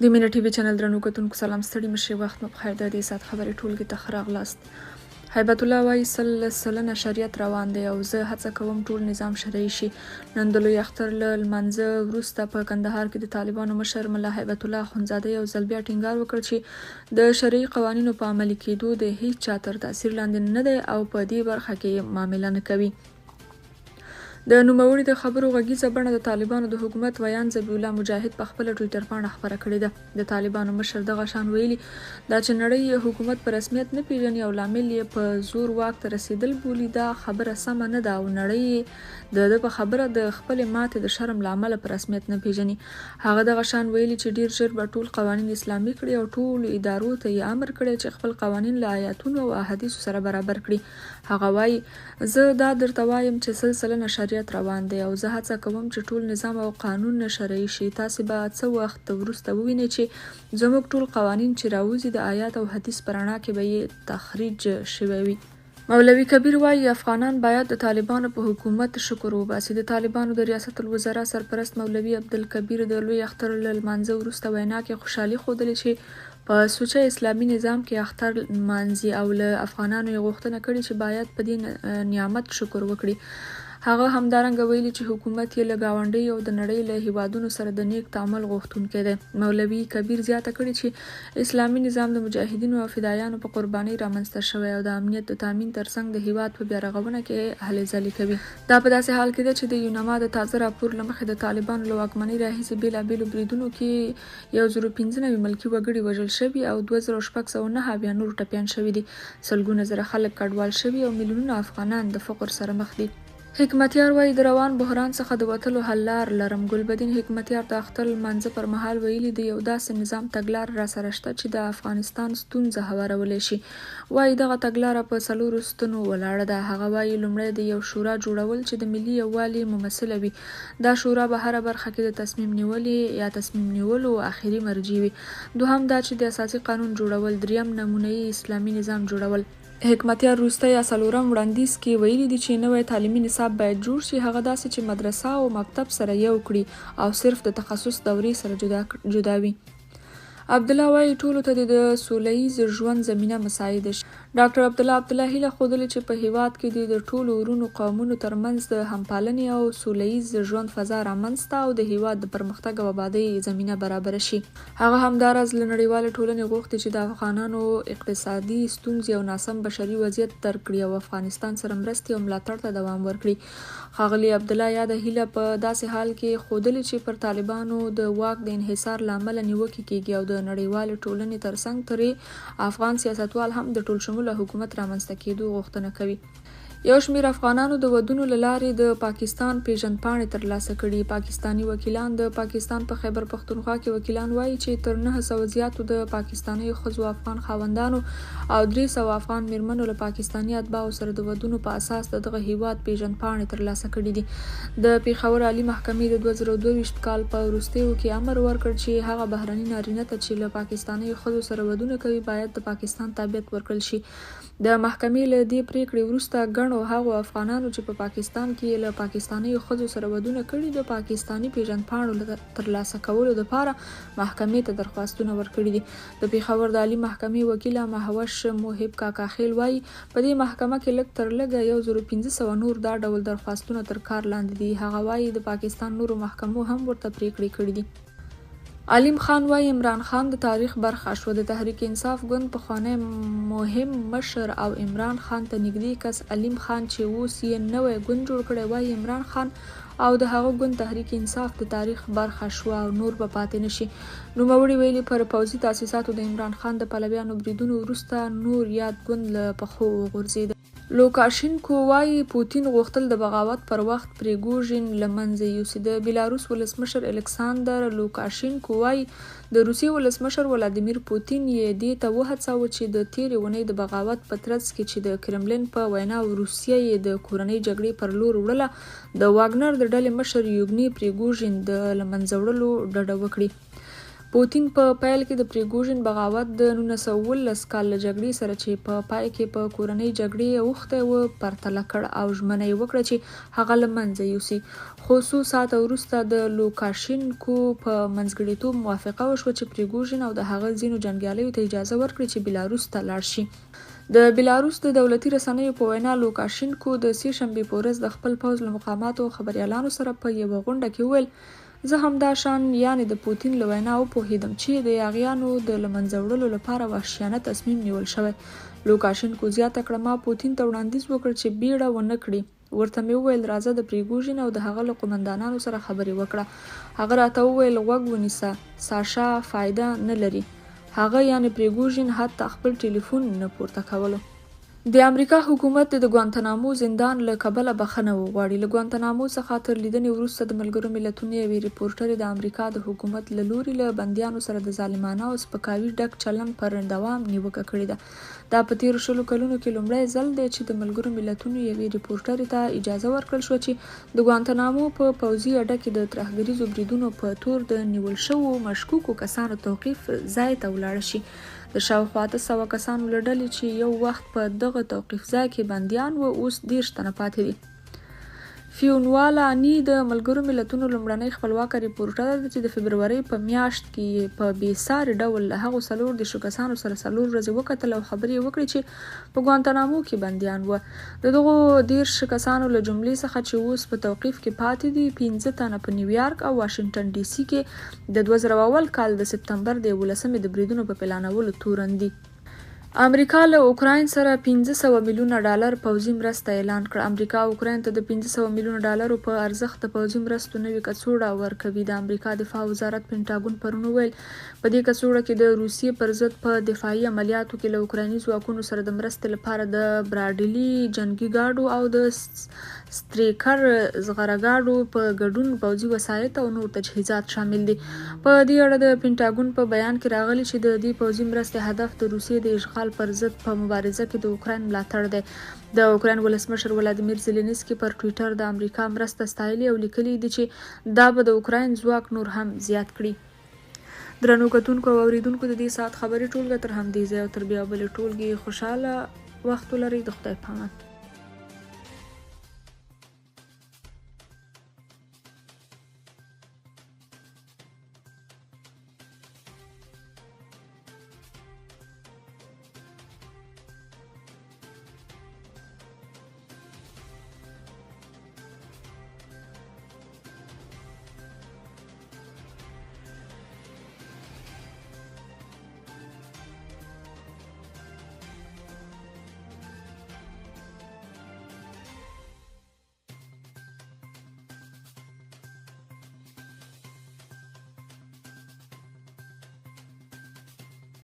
د مینه ټي وي چینل درنو کتونکو سلام ستړي مشي وخت مو بخیر. د دې سات خبرې ټولګي ته ښه راغلاست. هیبت الله وایي 100 سلنه شریعت روان دی او زه هڅه کوم ټول نظام شرعي شي. نن د لوی اختر له لمانځه وروسته په کندهار کې د طالبانو مشر ملا هیبت الله اخندزاده یو ځل بیا ټینګار وکړ چې د شرعي قوانینو په عملي کېدو د هیڅ چا تر تاثیر لاندې نه دی او په دې برخه کې معامله نه کوي. د نوموړي د خبرو غږیزه بڼه د طالبانو د حکومت ویان ذبیح الله مجاهد په خپله ټویټر پاڼه خپره کړې ده. د طالبانو مشر دغه شان ویلي دا چې نړۍ حکومت په رسمیت نه پیژني او لامل یې په زور واک ته رسیدل بولي، دا خبره سمه نه ده او نړۍ د په خبره د خپلې ماتې د شرم له امله په رسمیت نه پیژني. هغه دغه شان ویلي چې ډیر ژر به ټول قوانین اسلامي کړي او ټول ادارو ته یې امر کړی چې خپل قوانین له آیاتونو او احادیثو سره برابر کړي. هغه وایي زه دا درته وایم چې 100 سلنه شریعت روان دی او زه هڅه کوم چې ټول نظام او قانون شرعي شي. تاسې به څه وخت وروسته ووینئ چې زموږ ټول قوانین چې راوځي د آیات او حدیث په رڼا کې به یې تخریج شوي وي. مولوي کبیر وایي افغانان باید د طالبانو په حکومت شکر وباسي. د طالبانو د ریاست الوزرا سرپرست مولوي عبدالکبیر د لوی اختر له لمانځه وروسته وینا کې خوشحالي ښودلې چې په سوچه اسلامي نظام کې اختر لمانځي او له افغانانو یې غوښتنه کړې چې باید په دې نعمت شکر وکړي. هغه همدارنګه ویلي چې حکومت یې له ګاونډۍ او د نړۍ له هیوادونو سره د نیک تعامل غوښتونکی دی. مولوي کبیر زیاته کړې چې اسلامي نظام د مجاهدینو او فدایانو په قربانۍ رامنځته شوی او د امنیت د تامین ترڅنګ د هیواد په بیارغونه کې هلې ځلې کوي. دا په داسې حال کې ده چې د یوناما د تازه راپور له مخې د طالبانو له واکمنۍ راهیسې بېلابېلو بریدونو کې 1015 ملکي وګړي وژل شوي او 2609 بیا نور ټپیان شوي دي. سلګونه زره خلک کډوال شوي او میلیونونه افغانان د فقر سره مخ دي. حکمتیار وایي د روان بحران څخه د وتلو حل لار لرم. ګلبدین حکمتیار د اختر لمانځه پر مهال ویلي د یو داسې نظام تګلار را سره شته چې د افغانستان ستونزه هوارولی شي. وایي دغه تګلاره په 4 ستنو ولاړه ده. هغه وایي لومړی د یو شورا جوړول چې د ملي یووالي ممثله وي. دا شورا به هره برخه کې د تصمیم نیولو اخري مرجع وي. دوهم دا چې د اساسي قانون جوړول. دریم نمونه‌يي اسلامي نظام جوړول. حکمتیار وروسته یا څلورم وړاندیز کې ویلي دي چې نوی تعلیمي نصاب باید جوړ شي. هغه داسې چې مدرسه او مکتب سره یو کړي او صرف د تخصص دورې سره جدا وي. عبدالله وایي ټولو ته د سولیز ژوند زمینه مساعده شي. ډاکټر عبدالله عبدالله هیله ښودلې چې په هیواد کې د ټولو ورونو قومونو ترمنځ د همپالنې او سولیز ژوند فضا رامنځته او د هیواد د پرمختګ او آبادۍ زمینه برابره شي. هغه همداراز له نړیوالې ټولنې غوښتي چې د افغانانو اقتصادي ستونزې او ناسم بشري وضعیت درک کړي او افغانستان سره مرستې او ملاتړ ته دوام ورکړي. ښاغلي عبدالله یاده هیله په داسې حال کې ښودلې چې پر طالبانو د واک د انحصار له امله نیوکې کیږي او د نړیوالې ټولنې ترڅنګ ترې افغان سیاستوال هم د ټولشموله حکومت رامنځته کېدو غوښتنه کوي. یو شمېر افغانانو د ودونو له لارې د پاکستان پیژندپاڼې ترلاسه کړي. پاکستاني وکیلان د پاکستان په خیبر پښتونخوا کې وکیلان وایي چې تر 900 زیاتو د پاکستاني ښځو افغان خاوندانو او 300 افغان میرمنو له پاکستاني اتباعو سره د ودونو په اساس دغه هیواد پیژندپاڼې ترلاسه کړي دي. د پېښور عالي محکمې د 2022 کال په وروستیو کې امر ورکړ چې هغه بهرني نارینه ته چې له پاکستاني ښځو سره ودونه کوي باید د پاکستان تابعیت ورکړل شي. د محکمې له دې پریکړې وروسته ګڼو هغو افغانانو چې په پاکستان کې له پاکستاني ښځو سره ودونه کړي د پاکستاني پیژندپاڼو ترلاسه کولو لپاره محکمې ته درخواستونه ورکړي دي. د پېښور د عالي محکمې وکیله مهوش محب کاکاخیل وایي په دې محکمه کې لږ تر لږه 1500 نور دا ډول درخواستونه تر کار لاندې دي. هغه وایي د پاکستان نورو محکمو هم ورته پریکړې کړي دي. علیم خان وایي عمران خان د تاریخ برخه شو. د تحریک انصاف ګوند پخوانی مهم مشر او عمران خان ته نږدې کس علیم خان چې اوس یې نوی ګوند جوړ کړی وایي عمران خان او د هغه ګوند تحریک انصاف د تاریخ برخه شو او نور به پاتې نشي. نوموړي ویلي پر پوځي تاسیساتو د عمران خان د پلویانو بریدونو وروسته نور یاد ګوند له پښو وغورځېد. لوکاشینکو وایي پوتین غوښتل د بغاوت پر وخت پریګوژین له منځه یوسي. د بیلاروس ولسمشر الکساندر لوکاشینکو وایي د روسیې ولسمشر ولادیمیر پوتین یې دې ته وهڅاوه چې د تېرې اونۍ د بغاوت په ترڅ کې چې د کرملین په وینا روسیه یې د کورنۍ جګړې پر لور وړله د واګنر د ډلې مشر یوګني پریګوژین د له منځه وړلو ډډه وکړي. پوتین په پیل کې د پریګوژن بغاوت د 1919 کال له جګړې سره چې په پای کې په کورنۍ جګړې اوښتی و پرتله کړ او ژمنه یې وکړه چې هغه له منځه یوسي. خو څو ساعته وروسته د لوکاشینکو په منځګړیتوب موافقه وشوه چې پریګوژن او د هغه ځینو جنګیالیو ته اجازه ورکړي چې بیلاروس ته لاړ شي. د بیلاروس د دولتي رسنیو په وینا لوکاشینکو د سې شنبې په ورځ د خپل پوځ له مقاماتو خبریالانو سره په یوه غونډه کې وویل زه همدا شان یعنې د پوتین له وینا وپوهېدم چې د یاغیانو د له منځه وړلو لپاره وحشیانه تصمیم نیول شوی. لوکاشینکو زیاته کړه ما پوتین ته وړاندیز وکړ چې بیړه ونه کړي. ورته مې وویل راځه د پریګوژن او د هغه له قومندانانو سره خبرې وکړه. هغه راته وویل غوږ ونیسه ساشا فایده نه لري. هغه یعنې پریګوژن حتی خپل ټلیفون نه پورته کولو. د امریکا حکومت د ګوانتنامو زندان له کبله بخښنه وغواړي. له ګوانتنامو څخه تر لیدنې وروسته د ملګرو ملتونو یوې ریپورټرې د امریکا د حکومت له لوري له بندیانو سره د ظالمانه او سپکاوي ډک چلند پر دوام نیوکه کړې ده. دا په تیرو 20 کلونو کې لومړی ځل دی چې د ملګرو ملتونو یوې ریپورټرې ته اجازه ورکړل شوه چې د ګوانتنامو په پوځي اډه کې د ترهګریزو بریدونو په تور د نیول شوو مشکوکو کسانو توقیف ځای ته ولاړه شي. د شاوخوا 800 کسانو له ډلې چې یو وخت په دغه توقیف ځای کې بندیان و اوس 30 تنه پاتې دي. فیونوا لانی د ملګرو ملتونو لومړنۍ خپلواکه ریپورټر ده چې د فبرورۍ په میاشت کې په بېساري ډول له هغو 40 کسانو سره 4 ورځې وکتل او خبرې وکړې چې په ګوانتنامو کې بندیان و. د دغو 30 کسانو له جملې څخه چې اوس په توقیف کې پاتې دي 15 تنه په نیویارک او واشنګټن ډي سي کې د 2001 کال د سپتمبر د 11 د بریدونو په پلانولو تورن دي. امریکا له اوکراین سره 500 میلیونه ډالر پوځي مرسته اعلان کړه. امریکا اوکراین ته د 500 میلیونه ډالرو په ارزښت د پوځي مرستو نوې کڅوړه ورکوي. د امریکا دفاع وزارت پینټاګون پرون وویل په دې کڅوړه کې د روسیې پر ضد په دفاعي عملیاتو کې له اوکرایني ځواکونو سره د مرستې لپاره د براډلي جنګي ګاډو او د ستریکر زغره ګاډو په ګډون پوځي وسایط او نور تجهیزات شامل دي. په دې اړه د پینټاګون په بیان کې راغلي چې د دې پوځي مرستې هدف د روسیې د اشغال پر ضد په مبارزه کې د اوکراین ملاتړ دی. د اوکراین ولسمشر ولادیمیر زيلنسکي پر ټویټر د امریکا مرسته ستایلې او لیکلي دي چې دا به د اوکراین ځواک نور هم زیات کړي. درنو کتونکو او اوریدونکو د دې ساعت خبري ټولګه تر همدې ځای او تر بیا بلې ټولګې خوشاله وخت ولرئ. د خدای پامان.